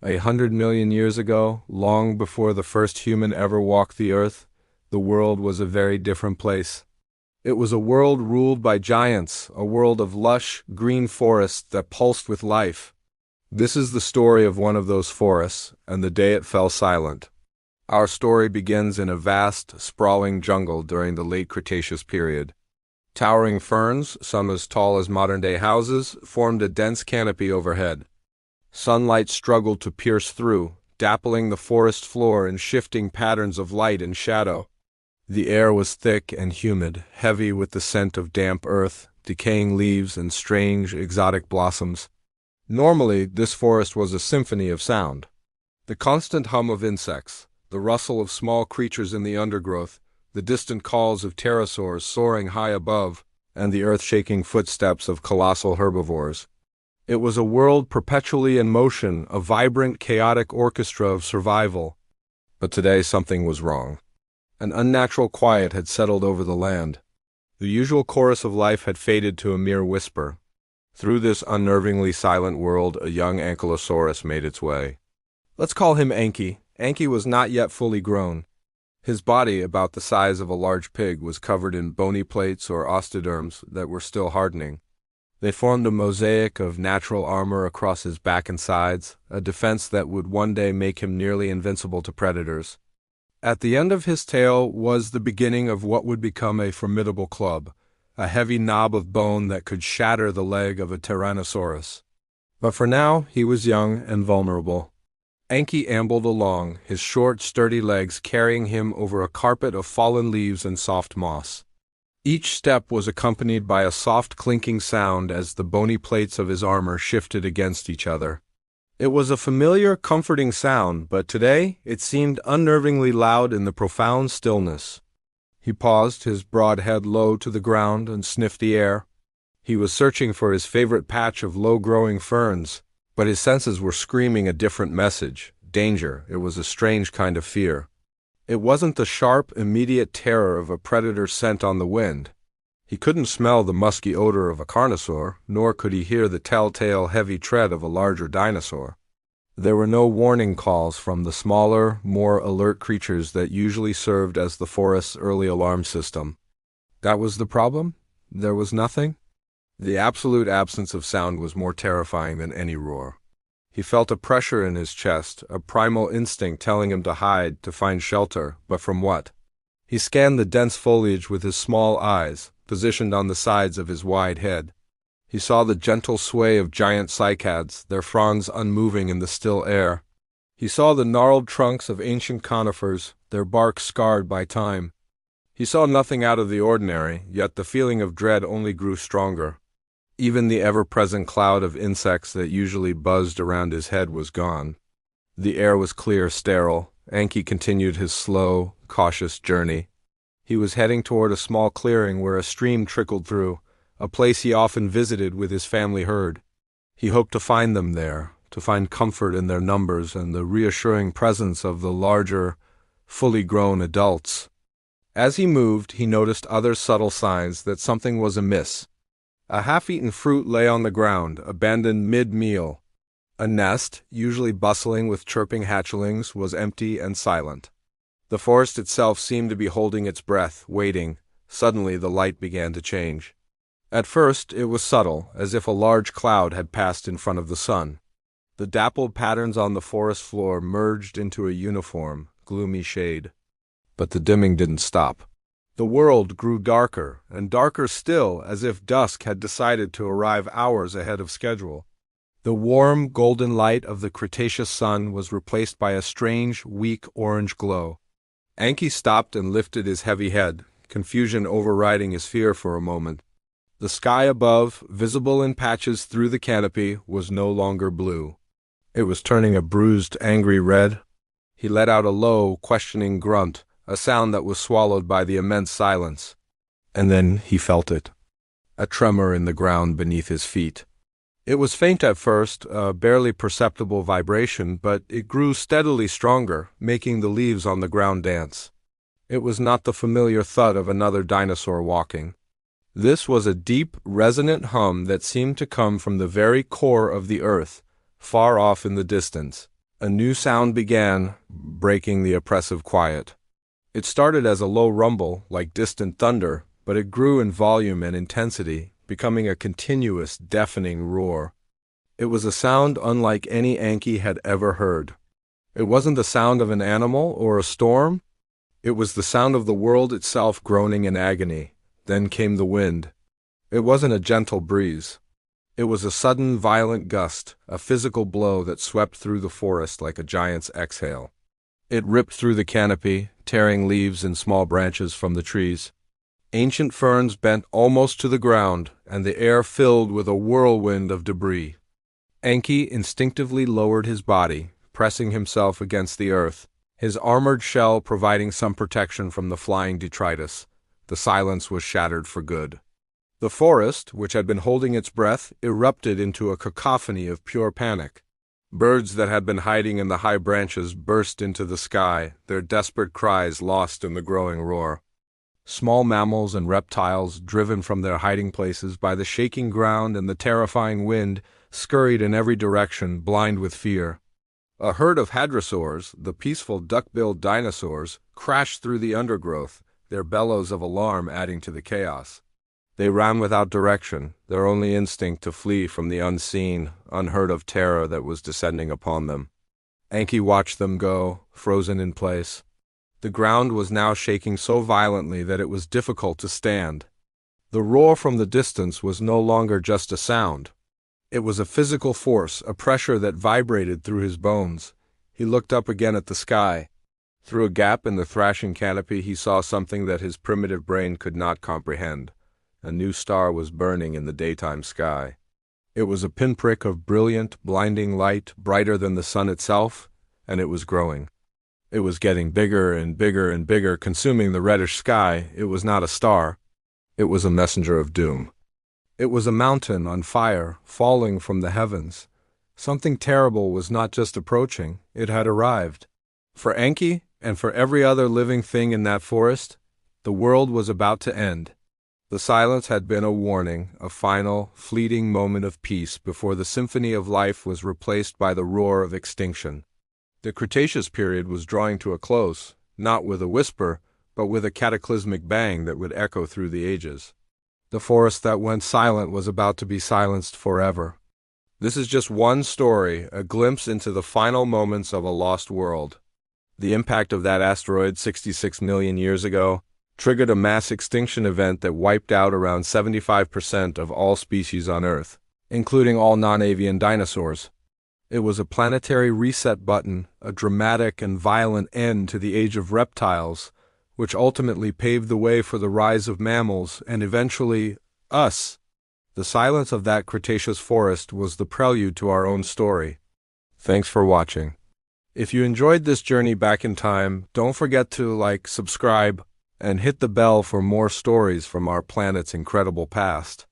100 million years ago, long before the first human ever walked the earth, the world was a very different place. It was a world ruled by giants, a world of lush, green forests that pulsed with life. This is the story of one of those forests, and the day it fell silent. Our story begins in a vast, sprawling jungle during the late Cretaceous period. Towering ferns, some as tall as modern-day houses, formed a dense canopy overhead. Sunlight struggled to pierce through, dappling the forest floor in shifting patterns of light and shadow. The air was thick and humid, heavy with the scent of damp earth, decaying leaves, and strange, exotic blossoms. Normally, this forest was a symphony of sound. The constant hum of insects, the rustle of small creatures in the undergrowth, the distant calls of pterosaurs soaring high above, and the earth-shaking footsteps of colossal herbivores. It was a world perpetually in motion, a vibrant, chaotic orchestra of survival. But today something was wrong. An unnatural quiet had settled over the land. The usual chorus of life had faded to a mere whisper. Through this unnervingly silent world, a young ankylosaurus made its way. Let's call him Anky. Anky was not yet fully grown. His body, about the size of a large pig, was covered in bony plates or osteoderms that were still hardening. They formed a mosaic of natural armor across his back and sides, a defense that would one day make him nearly invincible to predators. At the end of his tail was the beginning of what would become a formidable club, a heavy knob of bone that could shatter the leg of a Tyrannosaurus. But for now, he was young and vulnerable. Anky ambled along, his short, sturdy legs carrying him over a carpet of fallen leaves and soft moss. Each step was accompanied by a soft clinking sound as the bony plates of his armor shifted against each other. It was a familiar, comforting sound, but today it seemed unnervingly loud in the profound stillness. He paused, his broad head low to the ground, and sniffed the air. He was searching for his favorite patch of low-growing ferns, but his senses were screaming a different message. Danger. It was a strange kind of fear. It wasn't the sharp, immediate terror of a predator's scent on the wind. He couldn't smell the musky odor of a carnosaur, nor could he hear the telltale heavy tread of a larger dinosaur. There were no warning calls from the smaller, more alert creatures that usually served as the forest's early alarm system. That was the problem? There was nothing? The absolute absence of sound was more terrifying than any roar. He felt a pressure in his chest, a primal instinct telling him to hide, to find shelter, but from what? He scanned the dense foliage with his small eyes, positioned on the sides of his wide head. He saw the gentle sway of giant cycads, their fronds unmoving in the still air. He saw the gnarled trunks of ancient conifers, their bark scarred by time. He saw nothing out of the ordinary, yet the feeling of dread only grew stronger. Even the ever-present cloud of insects that usually buzzed around his head was gone. The air was clear, sterile. Anky continued his slow, cautious journey. He was heading toward a small clearing where a stream trickled through, a place he often visited with his family herd. He hoped to find them there, to find comfort in their numbers and the reassuring presence of the larger, fully grown adults. As he moved, he noticed other subtle signs that something was amiss. A half-eaten fruit lay on the ground, abandoned mid-meal. A nest, usually bustling with chirping hatchlings, was empty and silent. The forest itself seemed to be holding its breath, waiting. Suddenly the light began to change. At first it was subtle, as if a large cloud had passed in front of the sun. The dappled patterns on the forest floor merged into a uniform, gloomy shade. But the dimming didn't stop. The world grew darker, and darker still, as if dusk had decided to arrive hours ahead of schedule. The warm, golden light of the Cretaceous sun was replaced by a strange, weak orange glow. Anky stopped and lifted his heavy head, confusion overriding his fear for a moment. The sky above, visible in patches through the canopy, was no longer blue. It was turning a bruised, angry red. He let out a low, questioning grunt, a sound that was swallowed by the immense silence. And then he felt it. A tremor in the ground beneath his feet. It was faint at first, a barely perceptible vibration, but it grew steadily stronger, making the leaves on the ground dance. It was not the familiar thud of another dinosaur walking. This was a deep, resonant hum that seemed to come from the very core of the earth, far off in the distance. A new sound began, breaking the oppressive quiet. It started as a low rumble, like distant thunder, but it grew in volume and intensity, becoming a continuous, deafening roar. It was a sound unlike any Anki had ever heard. It wasn't the sound of an animal or a storm. It was the sound of the world itself groaning in agony. Then came the wind. It wasn't a gentle breeze. It was a sudden, violent gust, a physical blow that swept through the forest like a giant's exhale. It ripped through the canopy, tearing leaves and small branches from the trees. Ancient ferns bent almost to the ground, and the air filled with a whirlwind of debris. Anki instinctively lowered his body, pressing himself against the earth, his armored shell providing some protection from the flying detritus. The silence was shattered for good. The forest, which had been holding its breath, erupted into a cacophony of pure panic. Birds that had been hiding in the high branches burst into the sky, their desperate cries lost in the growing roar. Small mammals and reptiles, driven from their hiding places by the shaking ground and the terrifying wind, scurried in every direction, blind with fear. A herd of hadrosaurs, the peaceful duck-billed dinosaurs, crashed through the undergrowth, their bellows of alarm adding to the chaos. They ran without direction, their only instinct to flee from the unseen, unheard-of terror that was descending upon them. Anki watched them go, frozen in place. The ground was now shaking so violently that it was difficult to stand. The roar from the distance was no longer just a sound. It was a physical force, a pressure that vibrated through his bones. He looked up again at the sky. Through a gap in the thrashing canopy he saw something that his primitive brain could not comprehend. A new star was burning in the daytime sky. It was a pinprick of brilliant, blinding light, brighter than the sun itself, and it was growing. It was getting bigger and bigger and bigger, consuming the reddish sky. It was not a star. It was a messenger of doom. It was a mountain on fire, falling from the heavens. Something terrible was not just approaching, it had arrived. For Anki, and for every other living thing in that forest, the world was about to end. The silence had been a warning, a final, fleeting moment of peace before the symphony of life was replaced by the roar of extinction. The Cretaceous period was drawing to a close, not with a whisper, but with a cataclysmic bang that would echo through the ages. The forest that went silent was about to be silenced forever. This is just one story, a glimpse into the final moments of a lost world. The impact of that asteroid 66 million years ago triggered a mass extinction event that wiped out around 75% of all species on Earth, including all non-avian dinosaurs. It was a planetary reset button, a dramatic and violent end to the age of reptiles, which ultimately paved the way for the rise of mammals and eventually us. The silence of that Cretaceous forest was the prelude to our own story. Thanks for watching. If you enjoyed this journey back in time, don't forget to like, subscribe, and hit the bell for more stories from our planet's incredible past.